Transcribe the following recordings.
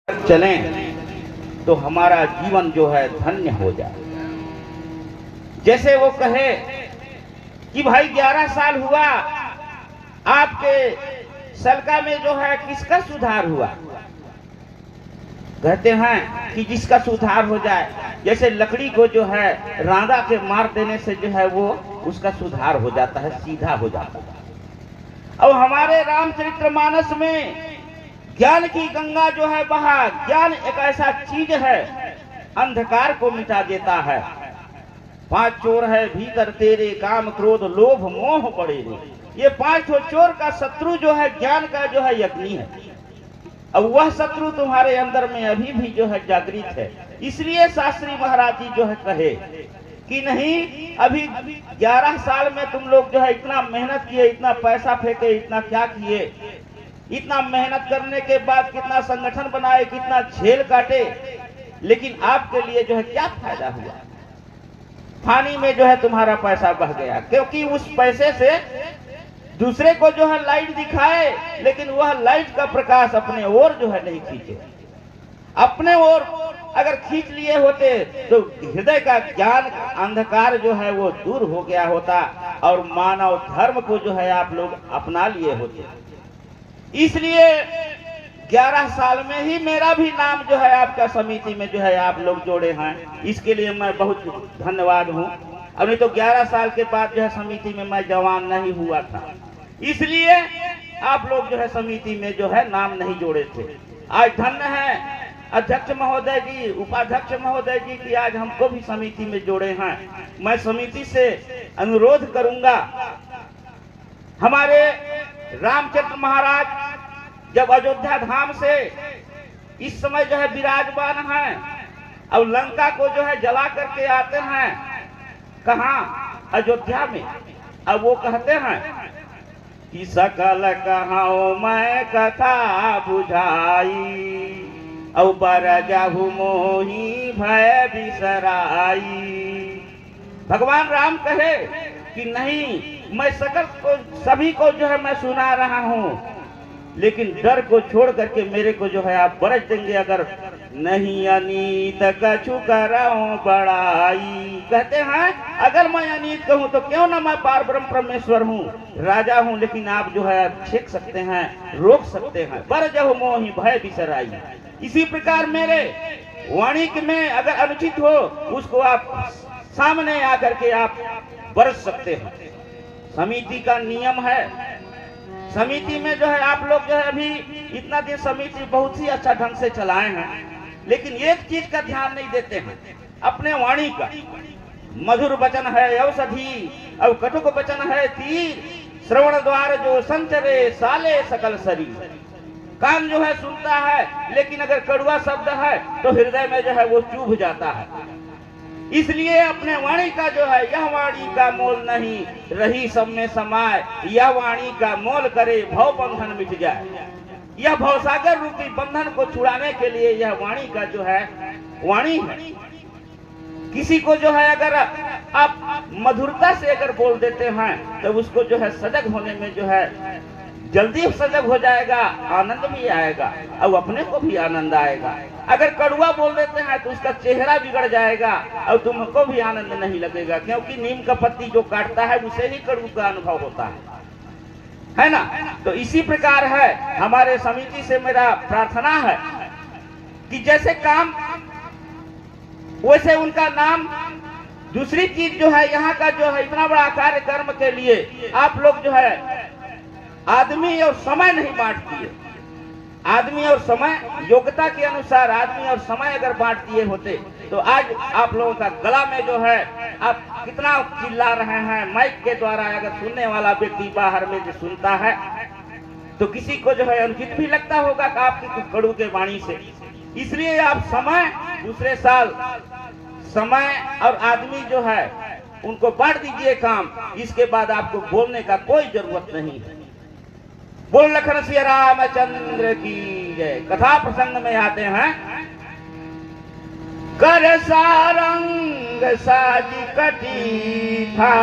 चलें तो हमारा जीवन जो है धन्य हो जाए। जैसे वो कहे कि भाई 11 साल हुआ, आपके सलका में जो है किसका सुधार हुआ? कहते हैं कि जिसका सुधार हो जाए। जैसे लकड़ी को जो है रांदा के मार देने से जो है वो उसका सुधार हो जाता है, सीधा हो जाता है। अब हमारे रामचरितमानस में ज्ञान की गंगा जो है बहा। ज्ञान एक ऐसा चीज है, अंधकार को मिटा देता है। 5 चोर है भीतर तेरे, काम क्रोध लोभ मोह बड़े रे। ये 5 चोर का शत्रु जो है ज्ञान का जो है अग्नि है। अब वह शत्रु तुम्हारे अंदर में अभी भी जो है जागृत है। इसलिए शास्त्री महाराज जी जो है कहे कि नहीं, अभी 11 साल में तुम लोग जो है इतना मेहनत किए, इतना पैसा फेंके, इतना क्या किए, इतना मेहनत करने के बाद कितना संगठन बनाए, कितना झेल काटे, लेकिन आपके लिए जो है क्या फायदा हुआ? पानी में जो है तुम्हारा पैसा बह गया, क्योंकि उस पैसे से दूसरे को जो है लाइट दिखाए, लेकिन वह लाइट का प्रकाश अपने ओर जो है नहीं खींचे। अपने ओर अगर खींच लिए होते तो हृदय का ज्ञान अंधकार जो है वो दूर हो गया होता और मानव धर्म को जो है आप लोग अपना लिए होते। इसलिए 11 साल में ही मेरा भी नाम जो है आपका समिति में जो है आप लोग जोड़े हैं। इसके लिए मैं बहुत धन्यवाद हूँ। अब नहीं तो 11 साल के बाद जो है समिति में मैं जवान नहीं हुआ था, इसलिए आप लोग जो है समिति में जो है नाम नहीं जोड़े थे। आज धन्य है अध्यक्ष महोदय जी, उपाध्यक्ष महोदय जी की आज हमको भी समिति में जोड़े हैं। मैं समिति से अनुरोध करूंगा, हमारे रामचंद्र महाराज जब अयोध्या धाम से इस समय जो है विराजमान हैं, अब लंका को जो है जला करके आते हैं, कहाँ? अयोध्या में। अब वो कहते हैं कि सकल कहाओ मैं कथा बुझाई, औ बर जाहु मोही भय बिसराई। भगवान राम कहे कि नहीं, मैं सकल को सभी को जो है मैं सुना रहा हूँ, लेकिन डर को छोड़ करके मेरे को जो है आप बरस देंगे अगर नहीं अनीत कछु कराऊं बड़ाई। कहते हैं अगर मैं अनीत कहूँ तो क्यों ना, मैं पार ब्रह्म परमेश्वर हूँ, राजा हूँ, लेकिन आप जो है छेक सकते हैं, रोक सकते हैं। बर जहु मोहि भय बिसराई। इसी प्रकार मेरे वाणी में अगर अनुचित हो उसको आप सामने आकर के आप बरस सकते हैं। समिति का नियम है। समिति में जो है आप लोग जो है अभी इतना दिन समिति बहुत ही अच्छा ढंग से चलाए हैं, लेकिन एक चीज का ध्यान नहीं देते हैं, अपने वाणी का। मधुर वचन है औषधि और कटुक वचन है तीर, श्रवण द्वार जो संचरे साले सकल शरीर। कान जो है सुनता है, लेकिन अगर कड़वा शब्द है तो हृदय में जो है वो चुभ जाता है। इसलिए अपने वाणी का जो है, यह वाणी का मोल नहीं रही सब में समाये, यह वाणी का मोल करे भव बंधन मिट जाए। यह भवसागर रूपी बंधन को छुड़ाने के लिए यह वाणी का जो है वाणी है। किसी को जो है अगर आप मधुरता से अगर बोल देते हैं तो उसको जो है सजग होने में जो है जल्दी सजग हो जाएगा, आनंद भी आएगा और अपने को भी आनंद आएगा। अगर कड़वा बोल देते हैं तो उसका चेहरा बिगड़ जाएगा और तुमको भी आनंद नहीं लगेगा, क्योंकि नीम का पत्ती जो काटता है उसे ही कड़ू का अनुभव होता है ना? तो इसी प्रकार है हमारे समिति से मेरा प्रार्थना है कि जैसे काम वैसे उनका नाम। दूसरी चीज जो है, यहाँ का जो है इतना बड़ा कार्यक्रम के लिए आप लोग जो है आदमी और समय नहीं बांट दिए। आदमी और समय, योग्यता के अनुसार आदमी और समय अगर बांट दिए होते तो आज आप लोगों का गला में जो है आप कितना चिल्ला रहे हैं माइक के द्वारा। अगर सुनने वाला व्यक्ति बाहर में जो सुनता है तो किसी को जो है अनुचित भी लगता होगा कि आपकी कड़ू के वाणी से। इसलिए आप समय, दूसरे साल समय और आदमी जो है उनको बांट दीजिए काम। इसके बाद आपको बोलने का कोई जरूरत नहीं है। बोल लखन सिया रामचंद्र की जय। कथा प्रसंग में आते हैं, कर सारंग साजी कटी था,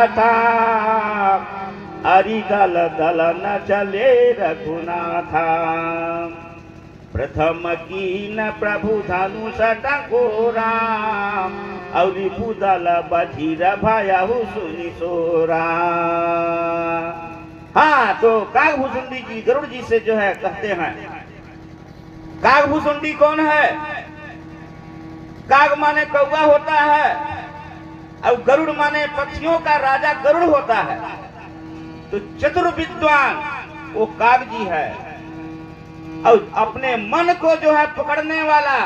अरि दल दल न चले रघुनाथा। प्रथम कीन प्रभु धनुष टकोरा और पुदल बधिर भयहु सुनि सोरा। हाँ, तो कागभूषुंडी जी गरुड़ जी से जो है कहते हैं, कागभूषुंडी कौन है? काग माने कौवा होता है और गरुड़ माने पक्षियों का राजा गरुड़ होता है। तो चतुर विद्वान वो काग जी है और अपने मन को जो है पकड़ने वाला,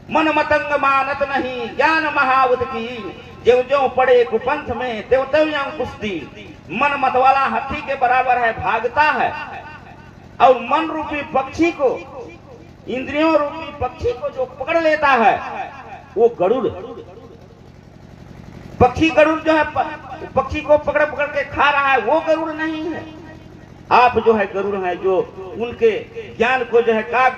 मन मतंग मानत नहीं ज्ञान महावत की, ज्यों ज्यों पड़े कुपंथ में त्यों त्यों कुश्ती। मन मत वाला हाथी के बराबर है, भागता है, और मन रूपी पक्षी को, इंद्रियों रूपी पक्षी को जो पकड़ लेता है वो गरुड़। पक्षी गरुड़ जो है पक्षी को पकड़ पकड़ के खा रहा है, वो गरुड़ नहीं है। आप जो है गरुड़ है, जो उनके ज्ञान को जो है काग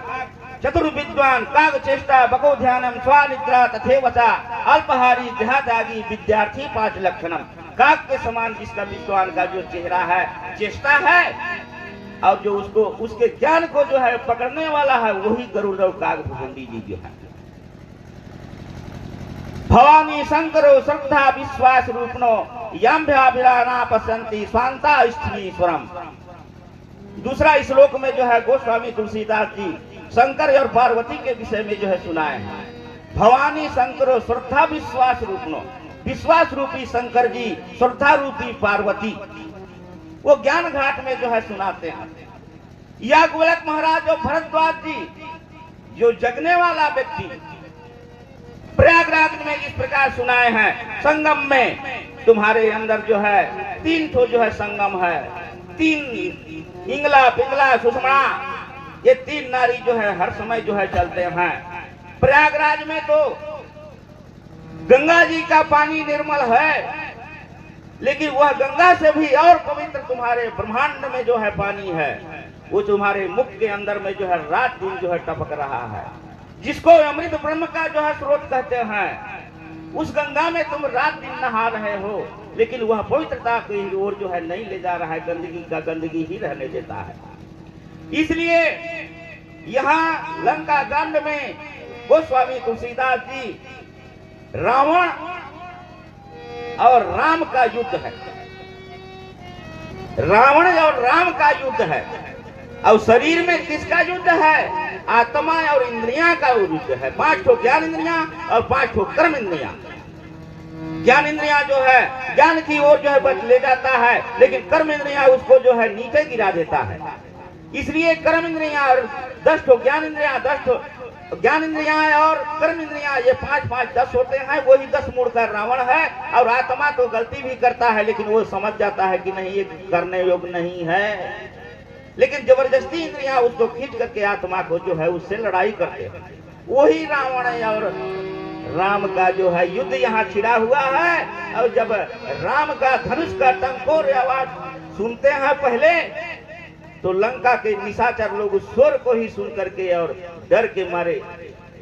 चतुर विद्वान काग चेष्टा बको ध्यानम स्वानिद्रा तथेवचा अल्पहारी देहात्यागी विद्यार्थी 5 लक्षणम। काग के समान जिसका विद्वान का जो चेहरा है, चेष्टा है, और जो उसको उसके ज्ञान को जो है पकड़ने वाला है, वही गरुड़ और कागभूषुंडी जी जो है। भवानी शंकरो श्रद्धा विश्वास रूपनो याम्भ्याभिराना पश्यन्ति स्वांता स्त्रीश्वरम। दूसरा श्लोक में जो है गोस्वामी तुलसीदास जी शंकर और पार्वती के विषय में जो है सुनाए हैं। भवानी शंकरो श्रद्धा विश्वास रूपनो, विश्वास रूपी शंकर जी, श्रद्धा रूपी पार्वती, वो ज्ञान घाट में जो है सुनाते हैं। याज्ञवल्क्य महाराज और भरद्वाज जी, जो जगने वाला व्यक्ति, प्रयागराज में इस प्रकार सुनाए हैं, संगम में तुम्हारे अंदर जो है 3 ठो जो है संगम है, 3 इंगला पिंगला सुषमणा, ये 3 नारी जो है हर समय जो है चलते हैं। प्रयागराज में तो गंगा जी का पानी निर्मल है, लेकिन वह गंगा से भी और पवित्र तुम्हारे ब्रह्मांड में जो है पानी है, वो तुम्हारे मुख के अंदर में जो है रात दिन जो है टपक रहा है, जिसको अमृत ब्रह्म का जो है स्रोत कहते हैं। उस गंगा में तुम रात दिन नहा रहे हो, लेकिन वह पवित्रता की ओर जो है नहीं ले जा रहा है, गंदगी का गंदगी ही रहने देता है। इसलिए यहाँ लंका कांड में गोस्वामी तुलसीदास जी रावण और राम का युद्ध है, रावण और राम का युद्ध है। और शरीर में किसका युद्ध है? आत्मा और इंद्रियां का युद्ध है। 5 ठो ज्ञान इंद्रियां और 5 ठो कर्म इंद्रियां। ज्ञान इंद्रियां जो है ज्ञान की ओर जो है बच ले जाता है, लेकिन कर्म इंद्रियां उसको जो है नीचे गिरा देता है। इसलिए कर्म इंद्रियां और 10 ठो ज्ञान इंद्रियां, 10 ठो ज्ञान इंद्रियां और कर्म इंद्रियां, ये 5-5 10 होते हैं। वही 10 मूड का रावण है। और आत्मा तो गलती भी करता है, लेकिन वो समझ जाता है कि नहीं, ये करने योग्य नहीं है, लेकिन जबरदस्ती इंद्रियां उसको खींच करके आत्मा को जो है उससे लड़ाई करते हैं। वही रावण और राम का जो है युद्ध यहाँ छिड़ा हुआ है। और जब राम का धनुष का टंकोर आवाज सुनते हैं पहले, तो लंका के निशाचर लोग उस स्वर को ही सुन करके और डर के मारे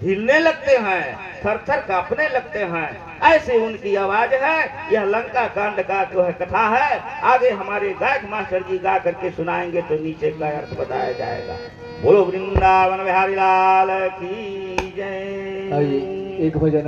हिलने लगते हैं, थर-थर कांपने लगते हैं। ऐसे उनकी आवाज है। यह लंका कांड का जो है कथा है। आगे हमारे गायक मास्टर जी गा करके सुनाएंगे, तो नीचे का अर्थ बताया जाएगा। बोलो वृंदावन बिहारी लाल की जय। एक भजन